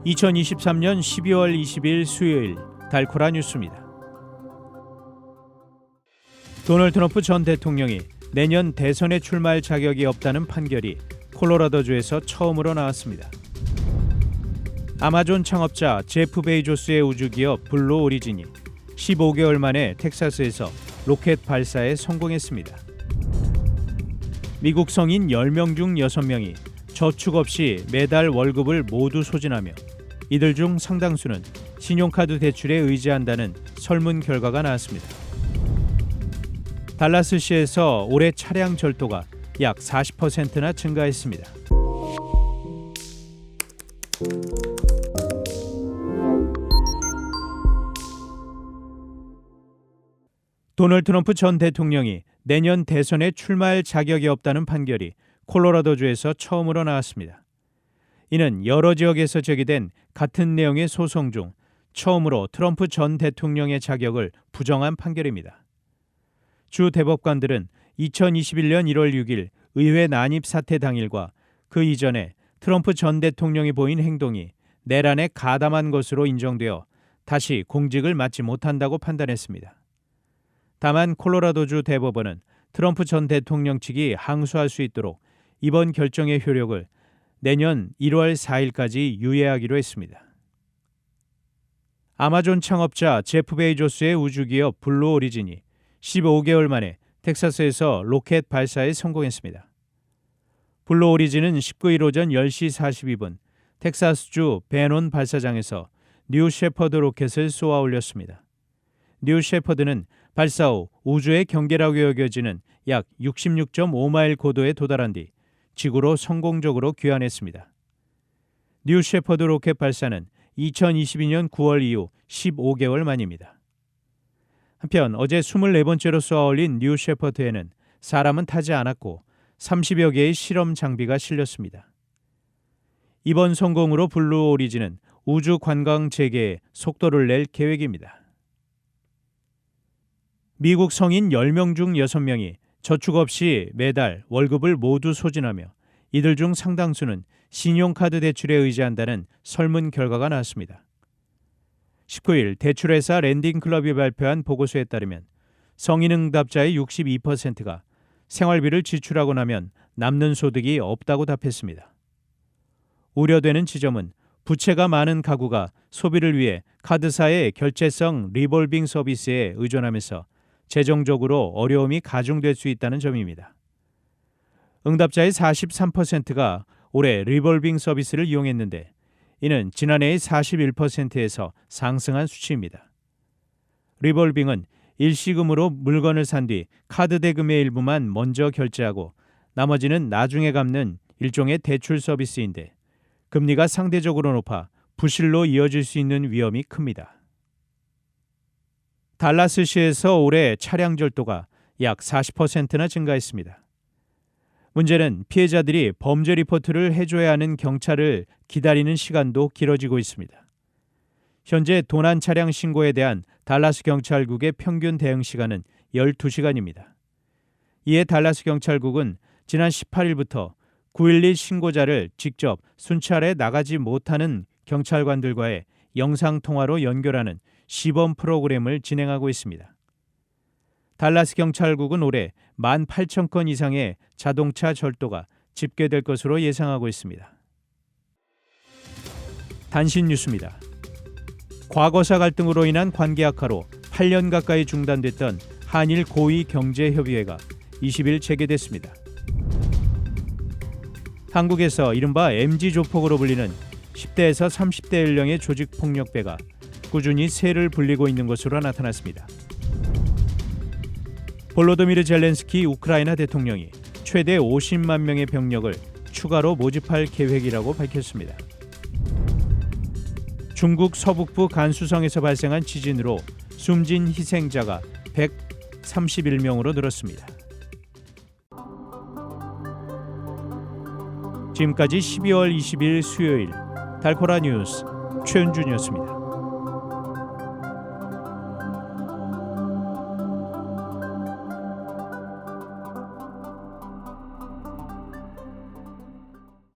2023년 12월 20일 수요일 달코라 뉴스입니다. 도널드 트럼프 전 대통령이 내년 대선에 출마할 자격이 없다는 판결이 콜로라도주에서 처음으로 나왔습니다. 아마존 창업자 제프 베이조스의 우주기업 블루 오리진이 15개월 만에 텍사스에서 로켓 발사에 성공했습니다. 미국 성인 10명 중 6명이 저축 없이 매달 월급을 모두 소진하며 이들 중 상당수는 신용카드 대출에 의지한다는 설문 결과가 나왔습니다. 달라스시에서 올해 차량 절도가 약 40%나 증가했습니다. 도널드 트럼프 전 대통령이 내년 대선에 출마할 자격이 없다는 판결이 콜로라도주에서 처음으로 나왔습니다. 이는 여러 지역에서 제기된 같은 내용의 소송 중 처음으로 트럼프 전 대통령의 자격을 부정한 판결입니다. 주 대법관들은 2021년 1월 6일 의회 난입 사태 당일과 그 이전에 트럼프 전 대통령이 보인 행동이 내란에 가담한 것으로 인정되어 다시 공직을 맡지 못한다고 판단했습니다. 다만 콜로라도주 대법원은 트럼프 전 대통령 측이 항소할 수 있도록 이번 결정의 효력을 내년 1월 4일까지 유예하기로 했습니다. 아마존 창업자 제프 베이조스의 우주기업 블루 오리진이 15개월 만에 텍사스에서 로켓 발사에 성공했습니다. 블루 오리진은 19일 오전 10시 42분 텍사스주 베논 발사장에서 뉴 셰퍼드 로켓을 쏘아 올렸습니다. 뉴 셰퍼드는 발사 후 우주의 경계라고 여겨지는 약 66.5마일 고도에 도달한 뒤 지구로 성공적으로 귀환했습니다. 뉴 셰퍼드 로켓 발사는 2022년 9월 이후 15개월 만입니다. 한편 어제 24번째로 쏘아 올린 뉴 셰퍼드에는 사람은 타지 않았고 30여 개의 실험 장비가 실렸습니다. 이번 성공으로 블루 오리진은 우주 관광 재개에 속도를 낼 계획입니다. 미국 성인 10명 중 6명이 저축 없이 매달 월급을 모두 소진하며 이들 중 상당수는 신용카드 대출에 의지한다는 설문 결과가 나왔습니다. 19일 대출회사 랜딩클럽이 발표한 보고서에 따르면 성인 응답자의 62%가 생활비를 지출하고 나면 남는 소득이 없다고 답했습니다. 우려되는 지점은 부채가 많은 가구가 소비를 위해 카드사의 결제성 리볼빙 서비스에 의존하면서 재정적으로 어려움이 가중될 수 있다는 점입니다. 응답자의 43%가 올해 리볼빙 서비스를 이용했는데 이는 지난해의 41%에서 상승한 수치입니다. 리볼빙은 일시금으로 물건을 산 뒤 카드 대금의 일부만 먼저 결제하고 나머지는 나중에 갚는 일종의 대출 서비스인데 금리가 상대적으로 높아 부실로 이어질 수 있는 위험이 큽니다. 달라스시에서 올해 차량 절도가 약 40%나 증가했습니다. 문제는 피해자들이 범죄 리포트를 해줘야 하는 경찰을 기다리는 시간도 길어지고 있습니다. 현재 도난 차량 신고에 대한 달라스 경찰국의 평균 대응 시간은 12시간입니다. 이에 달라스 경찰국은 지난 18일부터 911 신고자를 직접 순찰해 나가지 못하는 경찰관들과의 영상통화로 연결하는 시범 프로그램을 진행하고 있습니다. 달라스 경찰국은 올해 18,000건 이상의 자동차 절도가 집계될 것으로 예상하고 있습니다. 단신 뉴스입니다. 과거사 갈등으로 인한 관계 악화로 8년 가까이 중단됐던 한일 고위 경제협의회가 20일 재개됐습니다. 한국에서 이른바 MG 조폭으로 불리는 10대에서 30대 연령의 조직폭력배가 꾸준히 세를 불리고 있는 것으로 나타났습니다. 볼로도미르 젤렌스키 우크라이나 대통령이 최대 50만 명의 병력을 추가로 모집할 계획이라고 밝혔습니다. 중국 서북부 간수성에서 발생한 지진으로 숨진 희생자가 131명으로 늘었습니다. 지금까지 12월 20일 수요일 달코라 뉴스 최은준이었습니다.